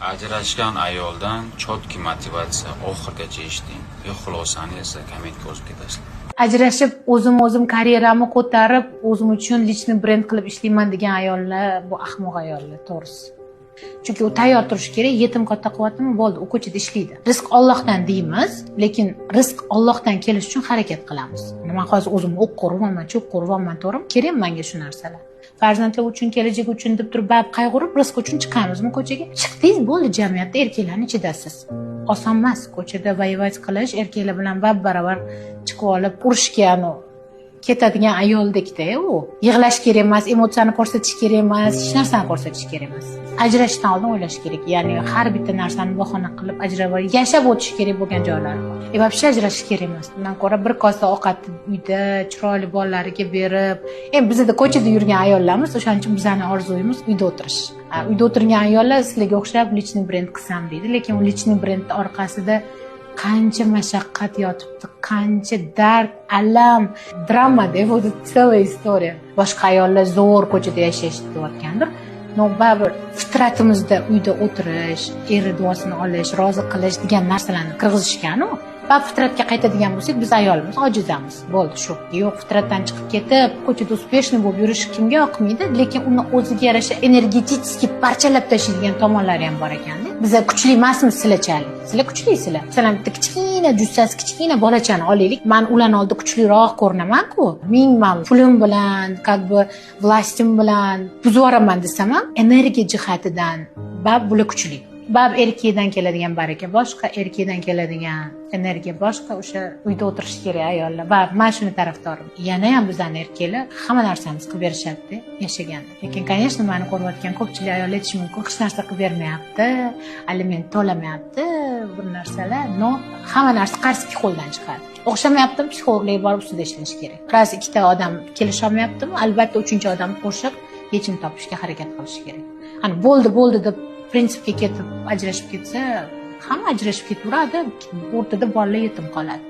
Ajrashgan ayoldan chotki motivatsiya oxirigacha eshiting. Xulosani esa kommentga yozib ketasizlar. Ajrashib o'zim karyeramni ko'tarib, o'zim uchun lichniy brend qilib ishlayman degan ayollar bu ahmoq ayollar, to'g'risi. Chunki u tayyor turishi kerak, yetim katta quvvatimi bo'ldi, u ko'chada ishlaydi. Rizq Allohdan deymiz, lekin rizq Allohdan kelish uchun harakat qilamiz. Men hozir o'zim o'q quribman, cho'q quribman, to'g'rimi? Kerak menga shu narsalar. Farzandlar uchun, kelajak uchun deb turib qayg'urib, rizq uchun chiqamizmi ko'chaga? Chiqdingiz, bo'ldi, jamiyatda erkaklarning ichidasiz. Oson emas ko'chada voyovat qilish, erkaklar bilan baravar chiqib olib urushgan ketadigan ayoldekda u. Yig'lash kerak emas, emotsiyani ko'rsatish kerak emas, hech narsani ko'rsatish kerak emas. Ajrashdan oldin o'ylash kerak. Ya'ni har bitta narsani bahona qilib ajrab yashab o'tish kerak bo'lgan joylari bor. Вообще ajrashish kerak emas. Bundan ko'ra bir kosa ovqatni uyda chiroyli bolalariga berib, endi bizda ko'chada yurgan ayollarimiz, o'shaning uchun bizning orzuyimiz uyda o'tirish. Uyda o'tirgan ayollar sizlarga o'xshab lichniy brend qilsam deydi, lekin u lichniy brend orqasida qancha mashaqqat yotibdi, qancha dard, alam, drama deb o'zi целая istoriya. Boshqa ayollar zo'r ko'chada yashayotgandir. No, baribir fitratimizda uyda o'tirish, eri duosini olish, rozi qilish degan narsalarni kirgizishgan-ku. Va fitratga qaytadigan bo'lsak, biz ayolimiz ojizamiz. Bo'ldi, shu. Yo'q, fitratdan chiqib ketib, ko'chada uspешный bo'lib yurish kimga yoqmaydi, lekin uni o'ziga yarasha energetik parchalab tashlaydigan tomonlari ham bor ekan-da. Biz kuchli emasmiz sizlarchalik. Sizlar kuchlisizlar. Masalan, bitta kichkina jussasi, kichkina bolachani olaylik. Men ularning oldida kuchliroq ko'rinaman-ku. Men pulim bilan, vlastim bilan buzib yuboraman desam ham, energiya jihatidan bular kuchli. Erkakdan keladigan baraka boshqa, erkakdan keladigan energiya boshqa. O'sha uyda o'tirish kerak ayollar. Men shuni tarafdorim. Yana ham bizning erkaklar hamma narsamizni qilib berishadi yashaganda. Lekin, конечно, meni ko'rayotgan ko'pchilik ayollar aytishi mumkin, hech narsa qilib bermayapti, aliment to'lamayapti, bu narsalar. No, hamma narsa qarzdagi qo'ldan chiqadi. O'xshamayaptimi, psixologlarga borib ustida ishlash kerak. Raz ikkita odam kelisha olmayaptimi, albatta uchinchi odam qo'shib yechim topishga harakat qilish kerak. Ana bo'ldi deb prinsipga ketib ajrashib ketsa, hamma ajrashib ketaveradi, o'rtada bolalar yetim qoladi.